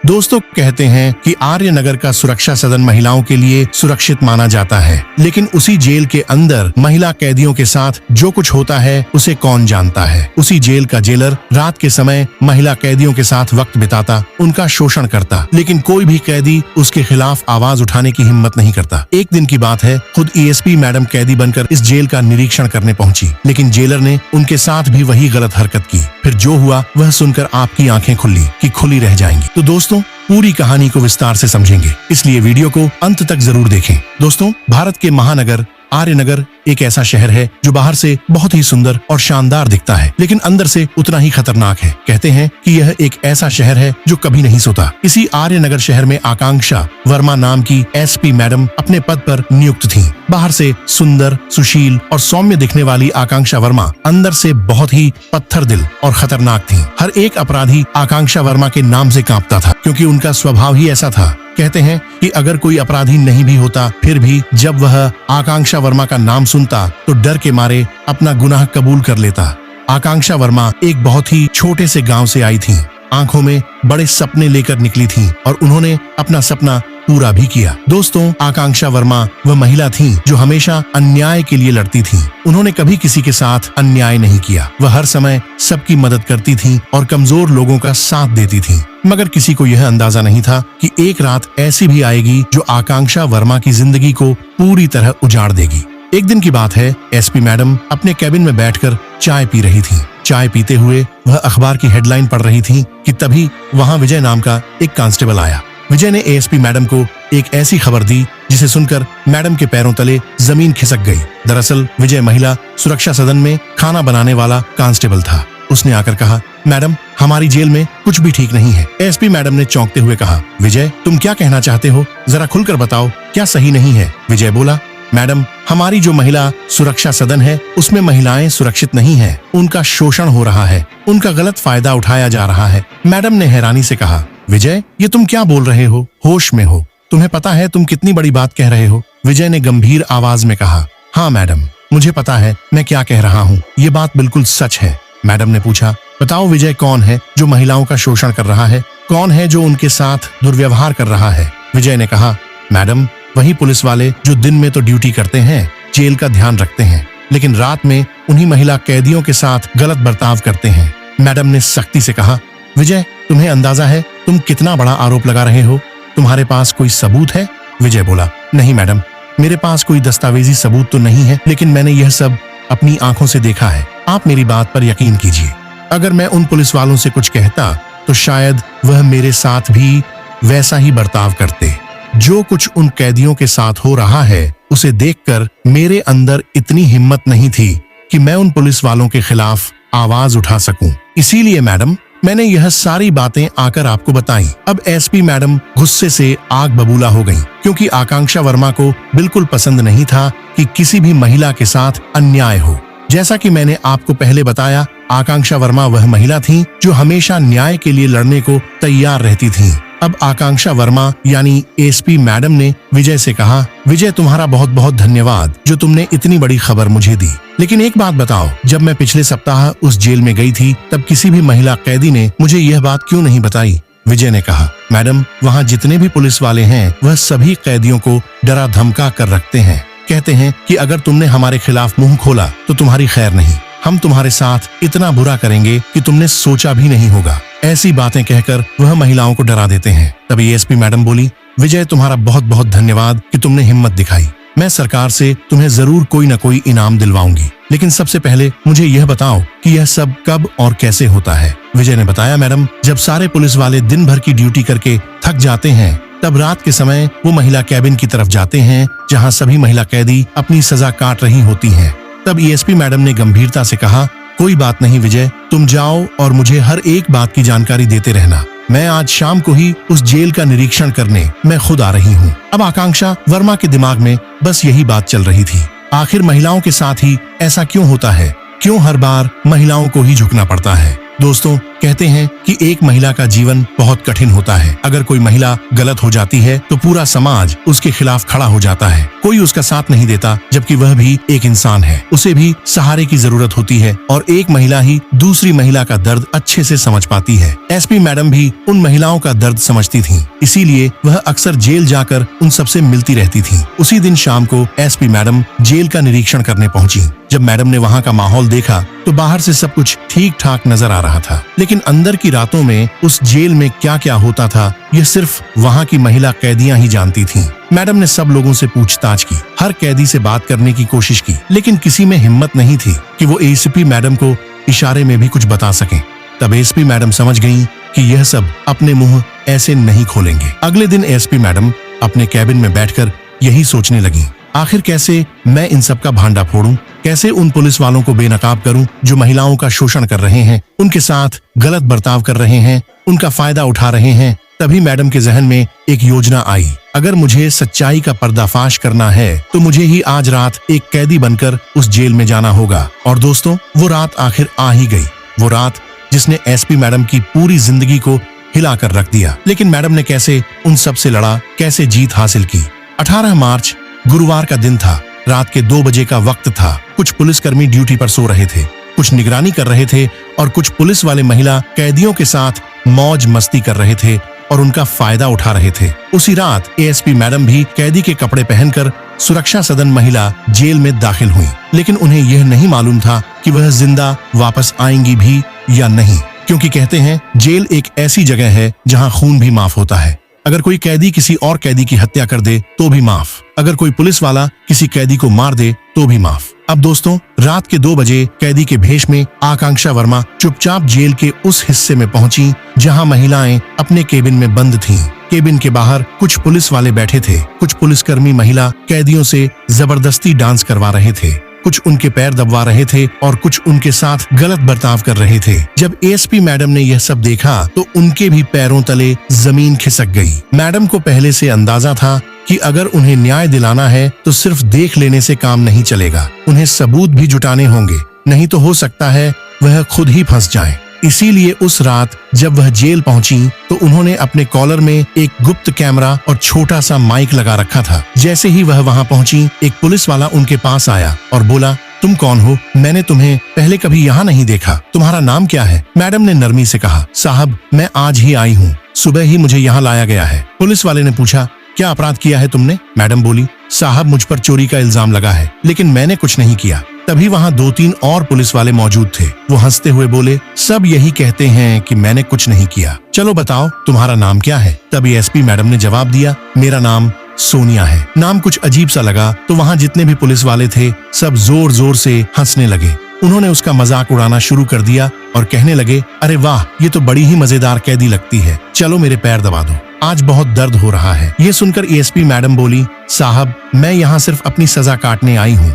दोस्तों कहते हैं कि आर्यनगर का सुरक्षा सदन महिलाओं के लिए सुरक्षित माना जाता है, लेकिन उसी जेल के अंदर महिला कैदियों के साथ जो कुछ होता है उसे कौन जानता है। उसी जेल का जेलर रात के समय महिला कैदियों के साथ वक्त बिताता, उनका शोषण करता, लेकिन कोई भी कैदी उसके खिलाफ आवाज उठाने की हिम्मत नहीं करता। एक दिन की बात है, खुद एएसपी मैडम कैदी बनकर इस जेल का निरीक्षण करने पहुंची, लेकिन जेलर ने उनके साथ भी वही गलत हरकत की। फिर जो हुआ वह सुनकर आपकी आंखें खुली रह जाएंगी। तो दोस्तों पूरी कहानी को विस्तार से समझेंगे, इसलिए वीडियो को अंत तक जरूर देखें। दोस्तों भारत के महानगर आर्यनगर एक ऐसा शहर है जो बाहर से बहुत ही सुंदर और शानदार दिखता है, लेकिन अंदर से उतना ही खतरनाक है। कहते हैं कि यह एक ऐसा शहर है जो कभी नहीं सोता। इसी आर्यनगर शहर में आकांक्षा वर्मा नाम की एसपी मैडम अपने पद पर नियुक्त थीं। बाहर से सुंदर, सुशील और सौम्य दिखने वाली आकांक्षा वर्मा अंदर से बहुत ही पत्थर दिल और खतरनाक थीं। हर एक अपराधी आकांक्षा वर्मा के नाम से कांपता था, क्योंकि उनका स्वभाव ही ऐसा था। कहते हैं कि अगर कोई अपराधी नहीं भी होता, फिर भी जब वह आकांक्षा वर्मा का नाम सुनता तो डर के मारे अपना गुनाह कबूल कर लेता। आकांक्षा वर्मा एक बहुत ही छोटे से गांव से आई थीं। आंखों में बड़े सपने लेकर निकली थीं और उन्होंने अपना सपना पूरा भी किया। दोस्तों आकांक्षा वर्मा वह महिला थीं जो हमेशा अन्याय के लिए लड़ती थीं। उन्होंने कभी किसी के साथ अन्याय नहीं किया। वह हर समय सबकी मदद करती थीं और कमजोर लोगों का साथ देती थीं। मगर किसी को यह अंदाजा नहीं था कि एक रात ऐसी भी आएगी जो आकांक्षा वर्मा की जिंदगी को पूरी तरह उजाड़ देगी। एक दिन की बात है, एसपी मैडम अपने कैबिन में बैठकर चाय पी रही थीं। चाय पीते हुए वह अखबार की हेडलाइन पढ़ रही थीं कि तभी वहां विजय नाम का एक कांस्टेबल आया। विजय ने एएसपी मैडम को एक ऐसी खबर दी जिसे सुनकर मैडम के पैरों तले जमीन खिसक गई। दरअसल विजय महिला सुरक्षा सदन में खाना बनाने वाला कांस्टेबल था। उसने आकर कहा, मैडम हमारी जेल में कुछ भी ठीक नहीं है। एएसपी मैडम ने चौंकते हुए कहा, विजय तुम क्या कहना चाहते हो, जरा खुलकर बताओ, क्या सही नहीं है। विजय बोला, मैडम हमारी जो महिला सुरक्षा सदन है उसमें महिलाएं सुरक्षित नहीं हैं। उनका शोषण हो रहा है, उनका गलत फायदा उठाया जा रहा है। मैडम ने हैरानी से कहा, विजय ये तुम क्या बोल रहे हो, होश में हो, तुम्हें पता है तुम कितनी बड़ी बात कह रहे हो। विजय ने गंभीर आवाज में कहा, हाँ मैडम मुझे पता है मैं क्या कह रहा हूँ, ये बात बिल्कुल सच है। मैडम ने पूछा, बताओ विजय कौन है जो महिलाओं का शोषण कर रहा है, कौन है जो उनके साथ दुर्व्यवहार कर रहा है। विजय ने कहा, मैडम वही पुलिस वाले जो दिन में तो ड्यूटी करते हैं, जेल का ध्यान रखते हैं, लेकिन रात में उन्हीं महिला कैदियों के साथ गलत बर्ताव करते हैं। मैडम ने सख्ती से कहा, विजय तुम्हें अंदाजा है तुम कितना बड़ा आरोप लगा रहे हो, तुम्हारे पास कोई सबूत है। विजय बोला, नहीं मैडम मेरे पास कोई दस्तावेजी सबूत तो नहीं है, लेकिन मैंने यह सब अपनी आंखों से देखा है। आप मेरी बात पर यकीन कीजिए, अगर मैं उन पुलिस वालों से कुछ कहता तो शायद वह मेरे साथ भी वैसा ही बर्ताव करते। जो कुछ उन कैदियों के साथ हो रहा है उसे देखकर मेरे अंदर इतनी हिम्मत नहीं थी कि मैं उन पुलिस वालों के खिलाफ आवाज उठा सकूं। इसीलिए मैडम मैंने यह सारी बातें आकर आपको बताई। अब एसपी मैडम गुस्से से आग बबूला हो गईं, क्योंकि आकांक्षा वर्मा को बिल्कुल पसंद नहीं था कि किसी भी महिला के साथ अन्याय हो। जैसा कि मैंने आपको पहले बताया, आकांक्षा वर्मा वह महिला थी जो हमेशा न्याय के लिए लड़ने को तैयार रहती थी। अब आकांक्षा वर्मा यानी एसपी मैडम ने विजय से कहा, विजय तुम्हारा बहुत बहुत धन्यवाद जो तुमने इतनी बड़ी खबर मुझे दी, लेकिन एक बात बताओ, जब मैं पिछले सप्ताह उस जेल में गई थी तब किसी भी महिला कैदी ने मुझे यह बात क्यों नहीं बताई। विजय ने कहा, मैडम वहाँ जितने भी पुलिस वाले हैं वह सभी कैदियों को डरा धमका कर रखते हैं। कहते हैं कि अगर तुमने हमारे खिलाफ मुंह खोला तो तुम्हारी खैर नहीं, हम तुम्हारे साथ इतना बुरा करेंगे कि तुमने सोचा भी नहीं होगा। ऐसी बातें कहकर वह महिलाओं को डरा देते हैं। तभी एएसपी मैडम बोली, विजय तुम्हारा बहुत बहुत धन्यवाद कि तुमने हिम्मत दिखाई। मैं सरकार से तुम्हें जरूर कोई न कोई इनाम दिलवाऊंगी, लेकिन सबसे पहले मुझे यह बताओ कि यह सब कब और कैसे होता है। विजय ने बताया, मैडम जब सारे पुलिस वाले दिन भर की ड्यूटी करके थक जाते हैं तब रात के समय वो महिला कैबिन की तरफ जाते हैं जहाँ सभी महिला कैदी अपनी सजा काट रही होती हैं। तब एएसपी मैडम ने गंभीरता से कहा, कोई बात नहीं विजय, तुम जाओ और मुझे हर एक बात की जानकारी देते रहना। मैं आज शाम को ही उस जेल का निरीक्षण करने मैं खुद आ रही हूँ। अब आकांक्षा वर्मा के दिमाग में बस यही बात चल रही थी, आखिर महिलाओं के साथ ही ऐसा क्यों होता है, क्यों हर बार महिलाओं को ही झुकना पड़ता है। दोस्तों कहते हैं कि एक महिला का जीवन बहुत कठिन होता है। अगर कोई महिला गलत हो जाती है तो पूरा समाज उसके खिलाफ खड़ा हो जाता है। कोई उसका साथ नहीं देता, जबकि वह भी एक इंसान है। उसे भी सहारे की जरूरत होती है और एक महिला ही दूसरी महिला का दर्द अच्छे से समझ पाती है। एसपी मैडम भी उन महिलाओं का दर्द समझती थीं, इसीलिए वह अक्सर जेल जाकर उन सबसे मिलती रहती थीं। उसी दिन शाम को एसपी मैडम जेल का निरीक्षण करने पहुंची। जब मैडम ने वहां का माहौल देखा तो बाहर से सब कुछ ठीक ठाक नजर आ रहा था, लेकिन अंदर की रातों में उस जेल में क्या क्या होता था यह सिर्फ वहां की महिला कैदियां ही जानती थीं। मैडम ने सब लोगों से पूछताछ की, हर कैदी से बात करने की कोशिश की, लेकिन किसी में हिम्मत नहीं थी कि वो एसीपी मैडम को इशारे में भी कुछ बता सकें। तब एसपी मैडम समझ गईं कि यह सब अपने मुंह ऐसे नहीं खोलेंगे। अगले दिन एसपी मैडम अपने कैबिन में बैठकर यही सोचने लगी, आखिर कैसे मैं इन सब का भांडा फोड़ूं, कैसे उन पुलिस वालों को बेनकाब करूं जो महिलाओं का शोषण कर रहे हैं, उनके साथ गलत बर्ताव कर रहे हैं, उनका फायदा उठा रहे हैं। तभी मैडम के जहन में एक योजना आई। अगर मुझे सच्चाई का पर्दाफाश करना है तो मुझे ही आज रात एक कैदी बनकर उस जेल में जाना होगा। और दोस्तों, वो रात आखिर आ ही गई। वो रात जिसने एसपी मैडम की पूरी जिंदगी को हिला कर रख दिया। लेकिन मैडम ने कैसे उन सब से लड़ा, कैसे जीत हासिल की। 18 मार्च गुरुवार का दिन था। रात के 2 बजे का वक्त था। कुछ पुलिसकर्मी ड्यूटी पर सो रहे थे, कुछ निगरानी कर रहे थे और कुछ पुलिस वाले महिला कैदियों के साथ मौज मस्ती कर रहे थे और उनका फायदा उठा रहे थे। उसी रात एएसपी मैडम भी कैदी के कपड़े पहनकर सुरक्षा सदन महिला जेल में दाखिल हुई। लेकिन उन्हें यह नहीं मालूम था कि वह जिंदा वापस आएंगी भी या नहीं, क्योंकि कहते हैं जेल एक ऐसी जगह है जहां खून भी माफ होता है। अगर कोई कैदी किसी और कैदी की हत्या कर दे तो भी माफ, अगर कोई पुलिस वाला किसी कैदी को मार दे तो भी माफ। अब दोस्तों, रात के 2 बजे कैदी के भेष में आकांक्षा वर्मा चुपचाप जेल के उस हिस्से में पहुंची जहां महिलाएं अपने केबिन में बंद थीं। केबिन के बाहर कुछ पुलिस वाले बैठे थे, कुछ पुलिसकर्मी महिला कैदियों से जबरदस्ती डांस करवा रहे थे, कुछ उनके पैर दबवा रहे थे और कुछ उनके साथ गलत बर्ताव कर रहे थे। जब एएसपी मैडम ने यह सब देखा तो उनके भी पैरों तले जमीन खिसक गई। मैडम को पहले से अंदाजा था कि अगर उन्हें न्याय दिलाना है तो सिर्फ देख लेने से काम नहीं चलेगा, उन्हें सबूत भी जुटाने होंगे, नहीं तो हो सकता है वह खुद ही फंस जाएं। इसीलिए उस रात जब वह जेल पहुंची तो उन्होंने अपने कॉलर में एक गुप्त कैमरा और छोटा सा माइक लगा रखा था। जैसे ही वह वहां पहुंची, एक पुलिस वाला उनके पास आया और बोला, तुम कौन हो? मैंने तुम्हें पहले कभी यहाँ नहीं देखा, तुम्हारा नाम क्या है? मैडम ने नरमी से कहा, साहब मैं आज ही आई हूँ, सुबह ही मुझे यहाँ लाया गया है। पुलिस वाले ने पूछा, क्या अपराध किया है तुमने? मैडम बोली, साहब मुझ पर चोरी का इल्जाम लगा है, लेकिन मैंने कुछ नहीं किया। तभी वहाँ 2-3 और पुलिस वाले मौजूद थे। वो हंसते हुए बोले, सब यही कहते हैं कि मैंने कुछ नहीं किया, चलो बताओ तुम्हारा नाम क्या है? तभी एसपी मैडम ने जवाब दिया, मेरा नाम सोनिया है। नाम कुछ अजीब सा लगा तो वहाँ जितने भी पुलिस वाले थे सब जोर जोर से हंसने लगे। उन्होंने उसका मजाक उड़ाना शुरू कर दिया और कहने लगे, अरे वाह, ये तो बड़ी ही मजेदार कैदी लगती है, चलो मेरे पैर दबा दो, आज बहुत दर्द हो रहा है। ये सुनकर एएसपी मैडम बोली, साहब मैं यहाँ सिर्फ अपनी सजा काटने आई हूँ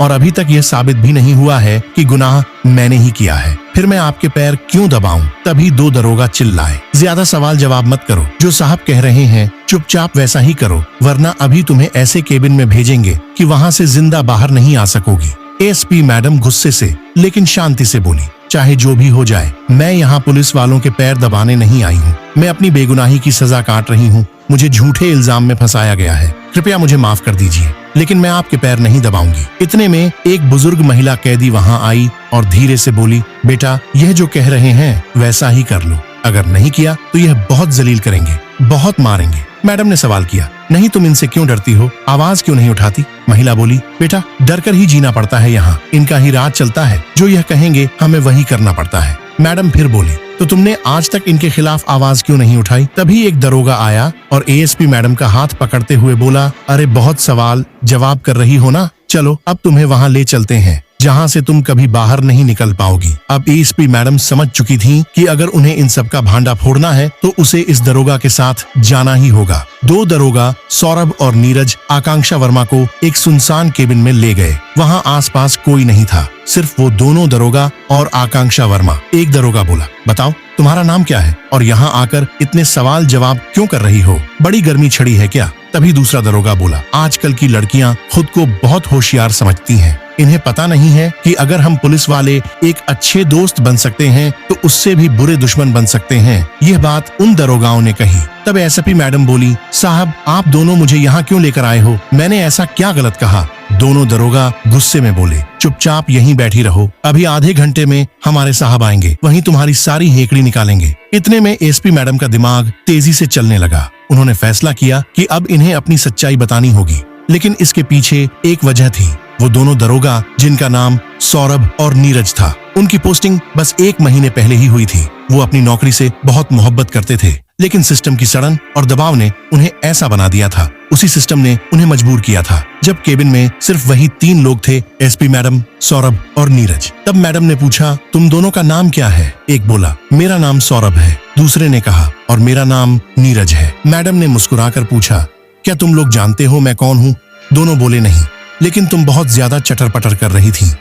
और अभी तक यह साबित भी नहीं हुआ है कि गुनाह मैंने ही किया है, फिर मैं आपके पैर क्यों दबाऊं? तभी 2 दरोगा चिल्लाए, ज्यादा सवाल जवाब मत करो, जो साहब कह रहे हैं चुपचाप वैसा ही करो, वरना अभी तुम्हें ऐसे केबिन में भेजेंगे कि वहाँ से जिंदा बाहर नहीं आ सकोगी। एएसपी मैडम गुस्से से लेकिन शांति से बोली, चाहे जो भी हो जाए, मैं यहाँ पुलिस वालों के पैर दबाने नहीं आई हूँ, मैं अपनी बेगुनाही की सजा काट रही हूँ, मुझे झूठे इल्जाम में फंसाया गया है, कृपया मुझे माफ कर दीजिए, लेकिन मैं आपके पैर नहीं दबाऊंगी। इतने में एक बुजुर्ग महिला कैदी वहाँ आई और धीरे से बोली, बेटा यह जो कह रहे हैं वैसा ही कर लो, अगर नहीं किया तो यह बहुत जलील करेंगे, बहुत मारेंगे। मैडम ने सवाल किया, नहीं तुम इनसे क्यों डरती हो, आवाज क्यों नहीं उठाती? महिला बोली, बेटा डर कर ही जीना पड़ता है, यहाँ इनका ही राज चलता है, जो यह कहेंगे हमें वही करना पड़ता है। मैडम फिर बोली, तो तुमने आज तक इनके खिलाफ आवाज क्यों नहीं उठाई? तभी एक दरोगा आया और एएसपी मैडम का हाथ पकड़ते हुए बोला, अरे बहुत सवाल जवाब कर रही हो ना, चलो अब तुम्हें वहाँ ले चलते हैं जहाँ से तुम कभी बाहर नहीं निकल पाओगी। अब एएसपी मैडम समझ चुकी थी कि अगर उन्हें इन सब का भांडा फोड़ना है तो उसे इस दरोगा के साथ जाना ही होगा। 2 दरोगा सौरभ और नीरज आकांक्षा वर्मा को एक सुनसान केबिन में ले गए। वहाँ आसपास कोई नहीं था, सिर्फ वो दोनों दरोगा और आकांक्षा वर्मा। एक दरोगा बोला, बताओ तुम्हारा नाम क्या है और यहाँ आकर इतने सवाल जवाब क्यों कर रही हो, बड़ी गर्मी छड़ी है क्या? तभी दूसरा दरोगा बोला, आजकल की लड़कियाँ खुद को बहुत होशियार समझती हैं, इन्हें पता नहीं है कि अगर हम पुलिस वाले एक अच्छे दोस्त बन सकते हैं तो उससे भी बुरे दुश्मन बन सकते हैं। यह बात उन दरोगाओं ने कही। तब एसपी मैडम बोली, साहब आप दोनों मुझे यहाँ क्यों लेकर आए हो? मैंने ऐसा क्या गलत कहा? दोनों दरोगा गुस्से में बोले, चुपचाप यहीं बैठी रहो, अभी आधे घंटे में हमारे साहब आएंगे, वहीं तुम्हारी सारी हेकड़ी निकालेंगे। इतने में एसपी मैडम का दिमाग तेजी से चलने लगा। उन्होंने फैसला किया कि अब इन्हें अपनी सच्चाई बतानी होगी, लेकिन इसके पीछे एक वजह थी। वो दोनों दरोगा जिनका नाम सौरभ और नीरज था, उनकी पोस्टिंग बस 1 महीने पहले ही हुई थी। वो अपनी नौकरी से बहुत मोहब्बत करते थे, लेकिन सिस्टम की सड़न और दबाव ने उन्हें ऐसा बना दिया था। उसी सिस्टम ने उन्हें मजबूर किया था। जब केबिन में सिर्फ वही 3 लोग थे, एसपी मैडम, सौरभ और नीरज। तब मैडम ने पूछा, तुम दोनों का नाम क्या है? एक बोला, मेरा नाम सौरभ है। दूसरे ने कहा, और मेरा नाम नीरज है। मैडम ने मुस्कुराकर पूछा, क्या तुम लोग जानते हो मैं कौन हूँ? दोनों बोले, नहीं, लेकिन तुम बहुत ज्यादा चटर पटर कर रही थी।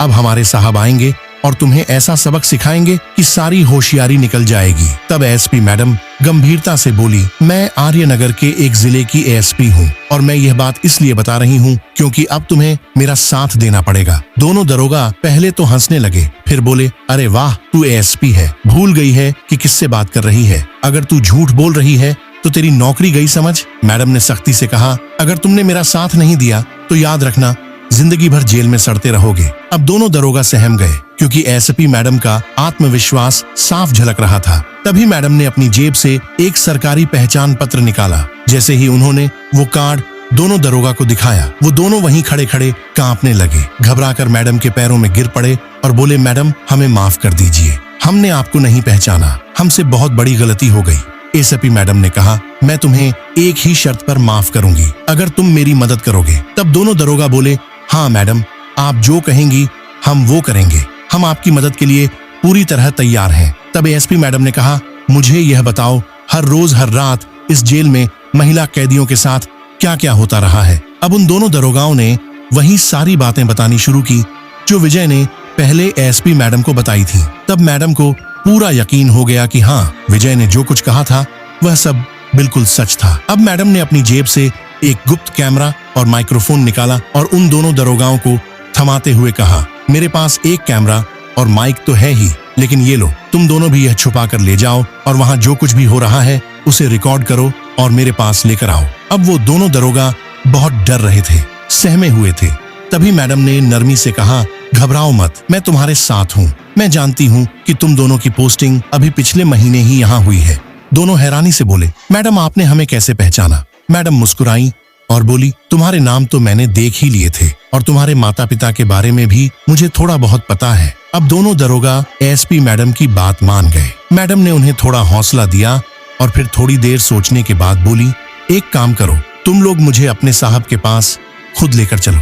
अब हमारे साहब आएंगे और तुम्हें ऐसा सबक सिखाएंगे कि सारी होशियारी निकल जाएगी। तब एसपी मैडम गंभीरता से बोली, मैं आर्यनगर के एक जिले की एएसपी हूँ और मैं यह बात इसलिए बता रही हूँ क्योंकि अब तुम्हें मेरा साथ देना पड़ेगा। दोनों दरोगा पहले तो हंसने लगे, फिर बोले, अरे वाह, तू एएसपी है, भूल गई है कि किससे बात कर रही है। अगर तू झूठ बोल रही है तो तेरी नौकरी गई समझ। मैडम ने सख्ती से कहा, अगर तुमने मेरा साथ नहीं दिया तो याद रखना जिंदगी भर जेल में सड़ते रहोगे। अब दोनों दरोगा सहम गए क्योंकि एसपी मैडम का आत्मविश्वास साफ झलक रहा था। तभी मैडम ने अपनी जेब से एक सरकारी पहचान पत्र निकाला। जैसे ही उन्होंने वो कार्ड दोनों दरोगा को दिखाया, वो दोनों वहीं खड़े खड़े कांपने लगे। घबराकर मैडम के पैरों में गिर पड़े और बोले, मैडम हमें माफ कर दीजिए, हमने आपको नहीं पहचाना, हमसे बहुत बड़ी गलती हो गई। एसपी मैडम ने कहा, मैं तुम्हें एक ही शर्त पर माफ करूंगी, अगर तुम मेरी मदद करोगे। तब दोनों दरोगा बोले, हाँ मैडम, आप जो कहेंगी हम वो करेंगे, हम आपकी मदद के लिए पूरी तरह तैयार हैं। तब एसपी मैडम ने कहा, मुझे यह बताओ, हर रोज हर रात इस जेल में महिला कैदियों के साथ क्या क्या होता रहा है? अब उन दोनों दरोगाओं ने वही सारी बातें बतानी शुरू की जो विजय ने पहले एसपी मैडम को बताई थी। तब मैडम को पूरा यकीन हो गया कि हाँ, विजय ने जो कुछ कहा था वह सब बिल्कुल सच था। अब मैडम ने अपनी जेब से एक गुप्त कैमरा और माइक्रोफोन निकाला और उन दोनों दरोगाओं को थमाते हुए कहा, मेरे पास एक कैमरा और माइक तो है ही, लेकिन ये लो, तुम दोनों भी यह छुपा कर ले जाओ और वहाँ जो कुछ भी हो रहा है उसे रिकॉर्ड करो और मेरे पास लेकर आओ। अब वो दोनों दरोगा बहुत डर रहे थे, सहमे हुए थे। तभी मैडम ने नरमी से कहा, घबराओ मत, मैं तुम्हारे साथ हूँ। मैं जानती हूँ कि तुम दोनों की पोस्टिंग अभी पिछले महीने ही यहाँ हुई है। दोनों हैरानी से बोले, मैडम आपने हमें कैसे पहचाना? मैडम मुस्कुराई और बोली, तुम्हारे नाम तो मैंने देख ही लिए थे और तुम्हारे माता पिता के बारे में भी मुझे थोड़ा बहुत पता है। अब दोनों दरोगा एसपी मैडम की बात मान गए। मैडम ने उन्हें थोड़ा हौसला दिया और फिर थोड़ी देर सोचने के बाद बोली, एक काम करो, तुम लोग मुझे अपने साहब के पास खुद लेकर चलो।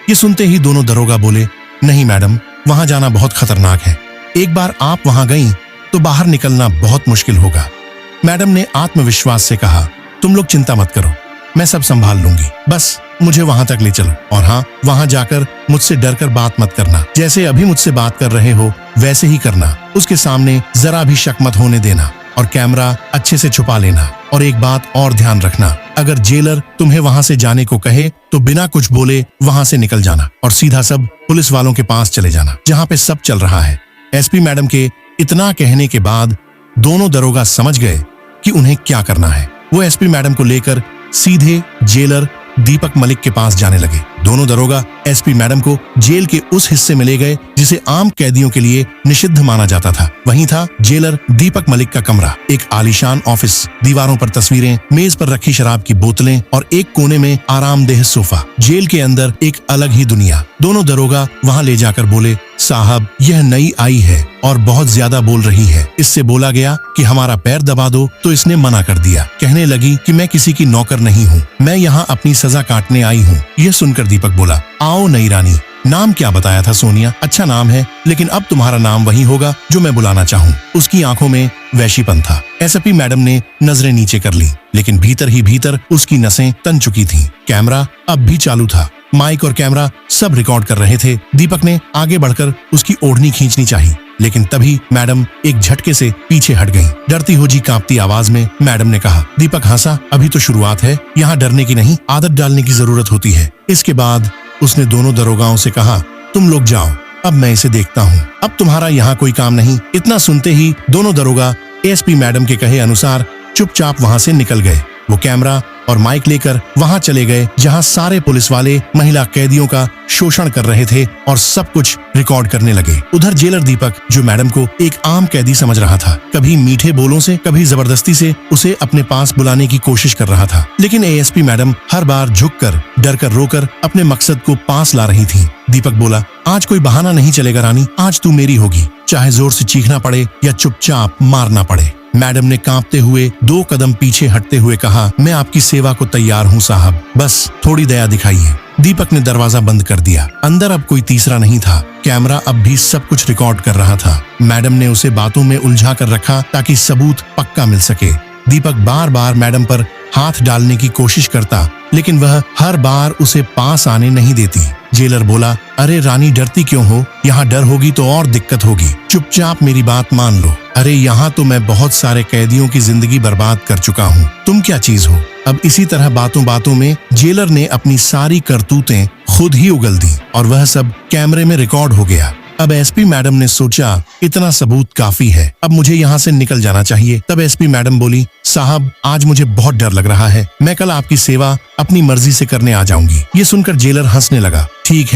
ये सुनते ही दोनों दरोगा बोले, नहीं मैडम, वहां जाना बहुत खतरनाक है, एक बार आप वहां गईं तो बाहर निकलना बहुत मुश्किल होगा। मैडम ने आत्मविश्वास से कहा, तुम लोग चिंता मत करो, मैं सब संभाल लूंगी, बस मुझे वहां तक ले चलो। और हाँ, वहां जाकर मुझसे डरकर बात मत करना, जैसे अभी मुझसे बात कर रहे हो वैसे ही करना, उसके सामने जरा भी शक मत होने देना और कैमरा अच्छे से छुपा लेना। और एक बात और ध्यान रखना, अगर जेलर तुम्हें वहां से जाने को कहे तो बिना कुछ बोले वहां से निकल जाना और सीधा सब पुलिस वालों के पास चले जाना जहां पे सब चल रहा है। एसपी मैडम के इतना कहने के बाद दोनों दरोगा समझ गए कि उन्हें क्या करना है। वो एसपी मैडम को लेकर सीधे जेलर दीपक मलिक के पास जाने लगे। दोनों दरोगा एसपी मैडम को जेल के उस हिस्से में ले गए जिसे आम कैदियों के लिए निषिद्ध माना जाता था। वहीं था जेलर दीपक मलिक का कमरा, एक आलीशान ऑफिस, दीवारों पर तस्वीरें, मेज पर रखी शराब की बोतलें और एक कोने में आरामदेह सोफा। जेल के अंदर एक अलग ही दुनिया। दोनों दरोगा वहां ले जाकर बोले, साहब यह नई आई है और बहुत ज्यादा बोल रही है, इससे बोला गया कि हमारा पैर दबा दो तो इसने मना कर दिया। कहने लगी कि मैं किसी की नौकर नहीं हूँ, मैं यहाँ अपनी सजा काटने आई हूँ। यह सुनकर दीपक बोला, आओ नई रानी, नाम क्या बताया था? सोनिया। अच्छा नाम है, लेकिन अब तुम्हारा नाम वही होगा जो मैं बुलाना चाहूँ। उसकी आंखों में वैशीपन था। एसपी मैडम ने नजरें नीचे कर ली, लेकिन भीतर ही भीतर उसकी नसें तन चुकी थीं। कैमरा अब भी चालू था, माइक और कैमरा सब रिकॉर्ड कर रहे थे। दीपक ने आगे बढ़कर उसकी ओढ़नी खींचनी चाहिए, लेकिन तभी मैडम एक झटके से पीछे हट गईं। डरती हुई कांपती आवाज में मैडम ने कहा। दीपक हंसा, अभी तो शुरुआत है, यहाँ डरने की नहीं, आदत डालने की जरूरत होती है। इसके बाद उसने दोनों दरोगाओं से कहा, तुम लोग जाओ, अब मैं इसे देखता हूँ। अब तुम्हारा यहाँ कोई काम नहीं। इतना सुनते ही दोनों दरोगा एएसपी मैडम के कहे अनुसार चुपचाप वहाँ से निकल गए। वो कैमरा और माइक लेकर वहाँ चले गए जहाँ सारे पुलिस वाले महिला कैदियों का शोषण कर रहे थे और सब कुछ रिकॉर्ड करने लगे। उधर जेलर दीपक, जो मैडम को एक आम कैदी समझ रहा था, कभी मीठे बोलों से, कभी जबरदस्ती से उसे अपने पास बुलाने की कोशिश कर रहा था। लेकिन एएसपी मैडम हर बार झुककर, डरकर, रोकर अपने मकसद को पास ला रही थी। दीपक बोला, आज कोई बहाना नहीं चलेगा रानी, आज तू मेरी होगी, चाहे जोर से चीखना पड़े या चुपचाप मारना पड़े। मैडम ने कांपते हुए 2 कदम पीछे हटते हुए कहा, मैं आपकी सेवा को तैयार हूँ साहब, बस थोड़ी दया दिखाइए। दीपक ने दरवाजा बंद कर दिया। अंदर अब कोई तीसरा नहीं था। कैमरा अब भी सब कुछ रिकॉर्ड कर रहा था। मैडम ने उसे बातों में उलझा कर रखा ताकि सबूत पक्का मिल सके। दीपक बार बार मैडम पर हाथ डालने की कोशिश करता, लेकिन वह हर बार उसे पास आने नहीं देती। जेलर बोला, अरे रानी डरती क्यों हो? यहाँ डर होगी तो और दिक्कत होगी, चुपचाप मेरी बात मान लो। अरे यहाँ तो मैं बहुत सारे कैदियों की जिंदगी बर्बाद कर चुका हूँ, तुम क्या चीज हो? अब इसी तरह बातों बातों में जेलर ने अपनी सारी करतूतें खुद ही उगल दी और वह सब कैमरे में रिकॉर्ड हो गया। अब एसपी मैडम ने सोचा, इतना सबूत काफी है, अब मुझे यहाँ से निकल जाना चाहिए। तब एसपी मैडम बोली, साहब आज मुझे बहुत डर लग रहा है, मैं कल आपकी सेवा अपनी मर्जी से करने आ जाऊंगी। ये सुनकर जेलर हंसने लगा। ठीक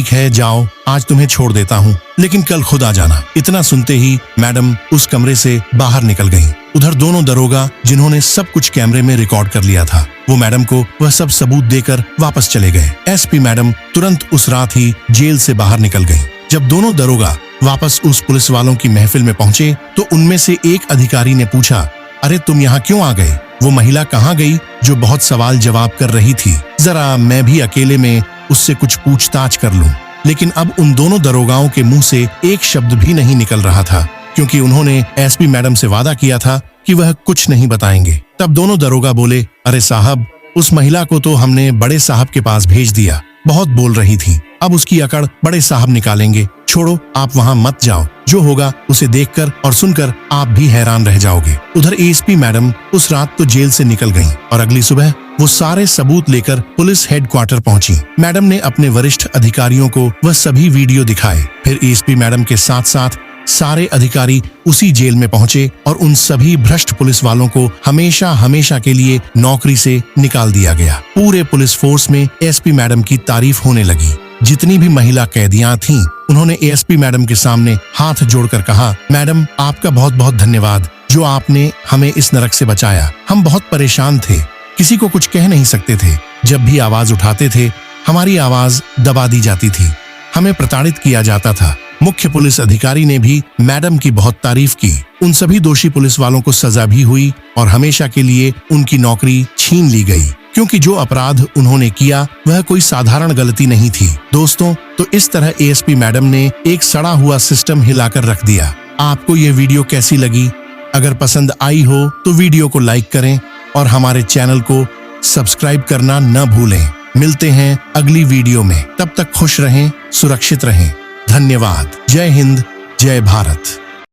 है जाओ, आज तुम्हें छोड़ देता हूँ, लेकिन कल खुद आ जाना। इतना सुनते ही मैडम उस कमरे से बाहर निकल गयी। उधर दोनों दरोगा, जिन्होंने सब कुछ कैमरे में रिकॉर्ड कर लिया था, वो मैडम को वह सब सबूत देकर वापस चले गए। एसपी मैडम तुरंत उस रात ही जेल से बाहर निकल गयी। जब दोनों दरोगा वापस उस पुलिस वालों की महफिल में पहुंचे तो उनमें से एक अधिकारी ने पूछा, अरे तुम यहाँ क्यों आ गए? वो महिला कहाँ गई जो बहुत सवाल जवाब कर रही थी? जरा मैं भी अकेले में उससे कुछ पूछताछ कर लूं। लेकिन अब उन दोनों दरोगाओं के मुंह से एक शब्द भी नहीं निकल रहा था, क्योंकि उन्होंने एसपी मैडम से वादा किया था कि वह कुछ नहीं बताएंगे। तब दोनों दरोगा बोले, अरे साहब, उस महिला को तो हमने बड़े साहब के पास भेज दिया, बहुत बोल रही थी, अब उसकी अकड़ बड़े साहब निकालेंगे। छोड़ो, आप वहाँ मत जाओ, जो होगा उसे देखकर और सुनकर आप भी हैरान रह जाओगे। उधर एएसपी मैडम उस रात तो जेल से निकल गईं और अगली सुबह वो सारे सबूत लेकर पुलिस हेडक्वार्टर पहुंची। मैडम ने अपने वरिष्ठ अधिकारियों को वह सभी वीडियो दिखाए। फिर एएसपी मैडम के साथ साथ सारे अधिकारी उसी जेल में पहुंचे और उन सभी भ्रष्ट पुलिस वालों को हमेशा हमेशा के लिए नौकरी से निकाल दिया गया। पूरे पुलिस फोर्स में एएसपी मैडम की तारीफ होने लगी। जितनी भी महिला कैदियां थीं, उन्होंने एएसपी मैडम के सामने हाथ जोड़कर कहा, मैडम आपका बहुत बहुत धन्यवाद, जो आपने हमें इस नरक से बचाया। हम बहुत परेशान थे, किसी को कुछ कह नहीं सकते थे। जब भी आवाज उठाते थे, हमारी आवाज दबा दी जाती थी, हमें प्रताड़ित किया जाता था। मुख्य पुलिस अधिकारी ने भी मैडम की बहुत तारीफ की। उन सभी दोषी पुलिस वालों को सजा भी हुई और हमेशा के लिए उनकी नौकरी छीन ली गई, क्योंकि जो अपराध उन्होंने किया वह कोई साधारण गलती नहीं थी। दोस्तों, तो इस तरह एएसपी मैडम ने एक सड़ा हुआ सिस्टम हिलाकर रख दिया। आपको ये वीडियो कैसी लगी? अगर पसंद आई हो तो वीडियो को लाइक करें और हमारे चैनल को सब्सक्राइब करना न भूलें। मिलते हैं अगली वीडियो में, तब तक खुश रहें, सुरक्षित रहें। धन्यवाद। जय हिंद, जय भारत।